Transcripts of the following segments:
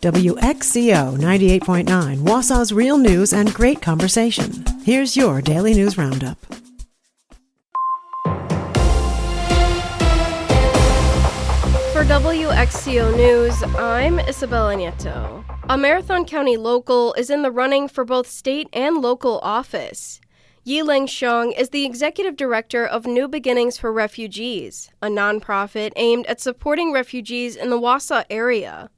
WXCO 98.9, Wausau's real news and great conversation. Here's your Daily News Roundup. For WXCO News, I'm Isabella Nieto. A Marathon County local is in the running for both state and local office. Yiling Xiong is the executive director of New Beginnings for Refugees, a nonprofit aimed at supporting refugees in the Wausau area.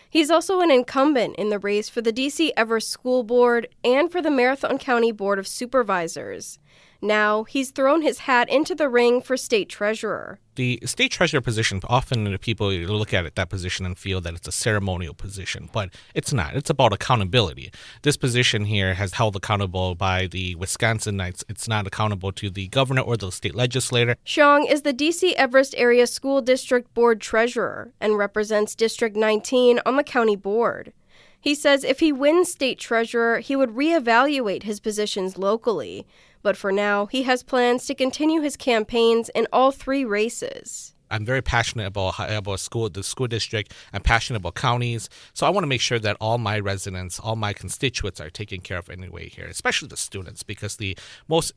He's also an incumbent in the race for the D.C. Everest School Board and for the Marathon County Board of Supervisors. Now, he's thrown his hat into the ring for state treasurer. The state treasurer position, often people look at that position and feel that it's a ceremonial position, but it's not. It's about accountability. This position here has held accountable by the Wisconsinites. It's not accountable to the governor or the state legislator. Xiong is the D.C. Everest Area School District Board Treasurer and represents District 19 on the county board. He says if he wins state treasurer, he would reevaluate his positions locally. But for now, he has plans to continue his campaigns in all three races. I'm very passionate about the school district. I'm passionate about counties. So I want to make sure that all my residents, all my constituents are taken care of anyway here, especially the students, because the most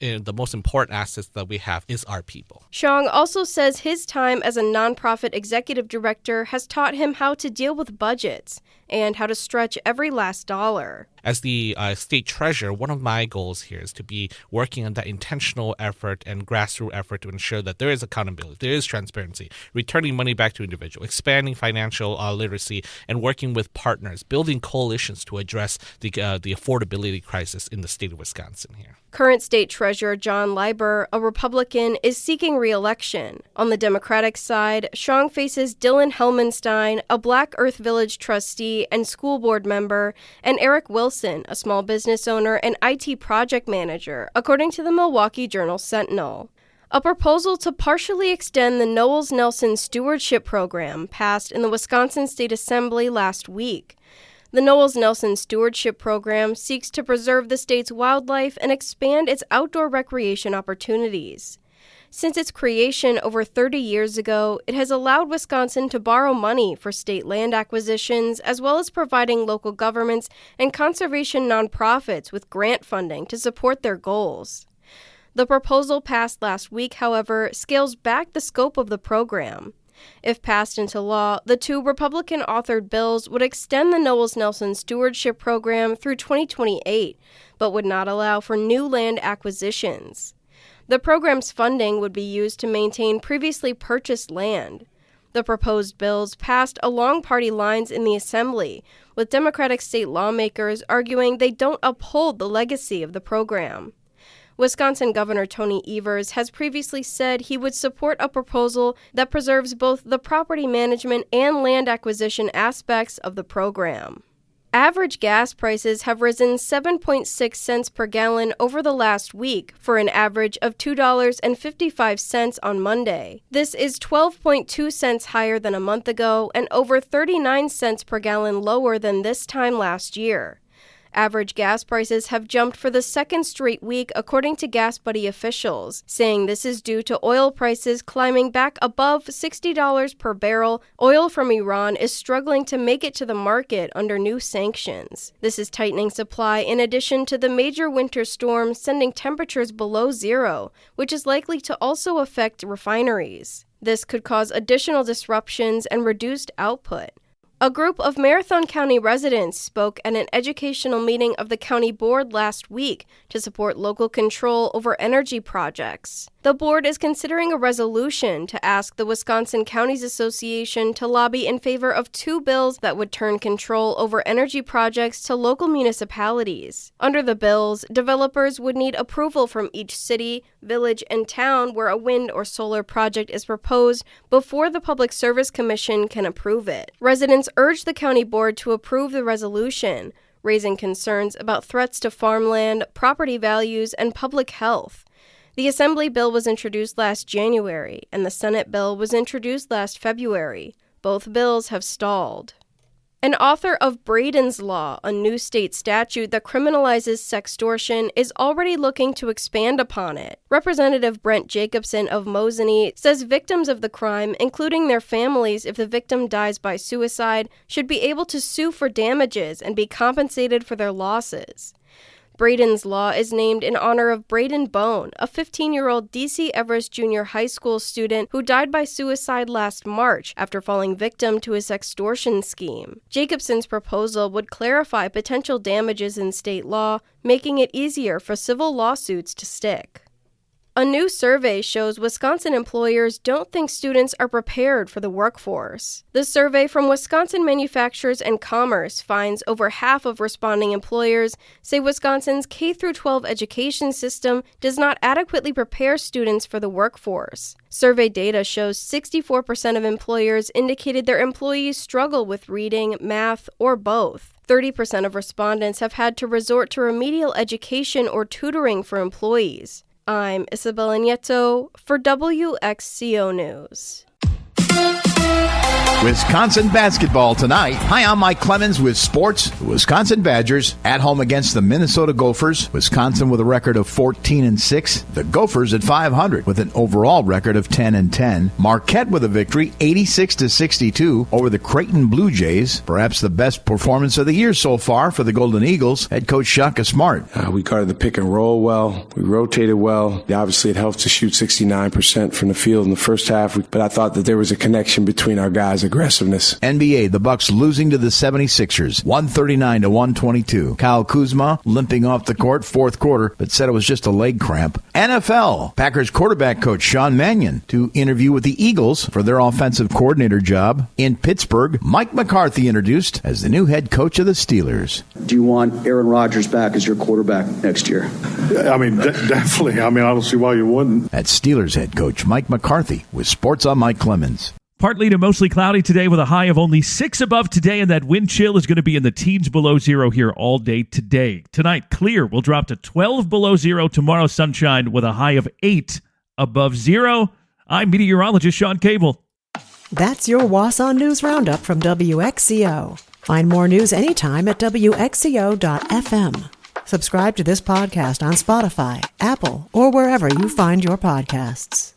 important assets that we have is our people. Xiong also says his time as a nonprofit executive director has taught him how to deal with budgets and how to stretch every last dollar. As the state treasurer, one of my goals here is to be working on that intentional effort and grassroots effort to ensure that there is accountability, there is transparency, returning money back to individuals, expanding financial literacy, and working with partners, building coalitions to address the affordability crisis in the state of Wisconsin here. Current state treasurer John Leiber, a Republican, is seeking re-election. On the Democratic side, Xiong faces Dylan Helmenstein, a Black Earth Village trustee and school board member, and Eric Wilson, a small business owner and IT project manager, according to the Milwaukee Journal-Sentinel. A proposal to partially extend the Knowles-Nelson Stewardship Program passed in the Wisconsin State Assembly last week. The Knowles-Nelson Stewardship Program seeks to preserve the state's wildlife and expand its outdoor recreation opportunities. Since its creation over 30 years ago, it has allowed Wisconsin to borrow money for state land acquisitions, as well as providing local governments and conservation nonprofits with grant funding to support their goals. The proposal passed last week, however, scales back the scope of the program. If passed into law, the two Republican-authored bills would extend the Knowles-Nelson Stewardship Program through 2028, but would not allow for new land acquisitions. The program's funding would be used to maintain previously purchased land. The proposed bills passed along party lines in the Assembly, with Democratic state lawmakers arguing they don't uphold the legacy of the program. Wisconsin Governor Tony Evers has previously said he would support a proposal that preserves both the property management and land acquisition aspects of the program. Average gas prices have risen 7.6 cents per gallon over the last week for an average of $2.55 on Monday. This is 12.2 cents higher than a month ago and over 39 cents per gallon lower than this time last year. Average gas prices have jumped for the second straight week, according to Gas Buddy officials, saying this is due to oil prices climbing back above $60 per barrel. Oil from Iran is struggling to make it to the market under new sanctions. This is tightening supply in addition to the major winter storm sending temperatures below zero, which is likely to also affect refineries. This could cause additional disruptions and reduced output. A group of Marathon County residents spoke at an educational meeting of the county board last week to support local control over energy projects. The board is considering a resolution to ask the Wisconsin Counties Association to lobby in favor of two bills that would turn control over energy projects to local municipalities. Under the bills, developers would need approval from each city, village, and town where a wind or solar project is proposed before the Public Service Commission can approve it. Residents urged the county board to approve the resolution, raising concerns about threats to farmland, property values, and public health. The Assembly bill was introduced last January, and the Senate bill was introduced last February. Both bills have stalled. An author of Braden's Law, a new state statute that criminalizes sextortion, is already looking to expand upon it. Representative Brent Jacobson of Mosinee says victims of the crime, including their families if the victim dies by suicide, should be able to sue for damages and be compensated for their losses. Braden's Law is named in honor of Braden Bone, a 15-year-old D.C. Everest Junior High School student who died by suicide last March after falling victim to his extortion scheme. Jacobson's proposal would clarify potential damages in state law, making it easier for civil lawsuits to stick. A new survey shows Wisconsin employers don't think students are prepared for the workforce. The survey from Wisconsin Manufacturers and Commerce finds over half of responding employers say Wisconsin's K-12 education system does not adequately prepare students for the workforce. Survey data shows 64% of employers indicated their employees struggle with reading, math, or both. 30% of respondents have had to resort to remedial education or tutoring for employees. I'm Isabella Nieto for WXCO News. Wisconsin basketball tonight. Hi, I'm Mike Clemens with sports. The Wisconsin Badgers at home against the Minnesota Gophers. Wisconsin with a record of 14-6. The Gophers at 500 with an overall record of 10-10. Marquette with a victory, 86-62 over the Creighton Blue Jays. Perhaps the best performance of the year so far for the Golden Eagles. Head coach Shaka Smart. We guarded the pick and roll well. We rotated well. Obviously, it helps to shoot 69% from the field in the first half. But I thought that there was a connection between our guys' aggressiveness. NBA, the Bucks losing to the 76ers, 139-122. Kyle Kuzma limping off the court fourth quarter, but said it was just a leg cramp. NFL, Packers quarterback coach Sean Mannion to interview with the Eagles for their offensive coordinator job. In Pittsburgh, Mike McCarthy introduced as the new head coach of the Steelers. Do you want Aaron Rodgers back as your quarterback next year? I mean, definitely. I don't see why you wouldn't. That's Steelers head coach Mike McCarthy with Sports on Mike Clemens. Partly to mostly cloudy today with a high of only 6 above today, and that wind chill is going to be in the teens below zero here all day today. Tonight, clear will drop to 12 below zero. Tomorrow, sunshine with a high of 8 above zero. I'm meteorologist Sean Cable. That's your Wausau News Roundup from WXCO. Find more news anytime at WXCO.FM. Subscribe to this podcast on Spotify, Apple, or wherever you find your podcasts.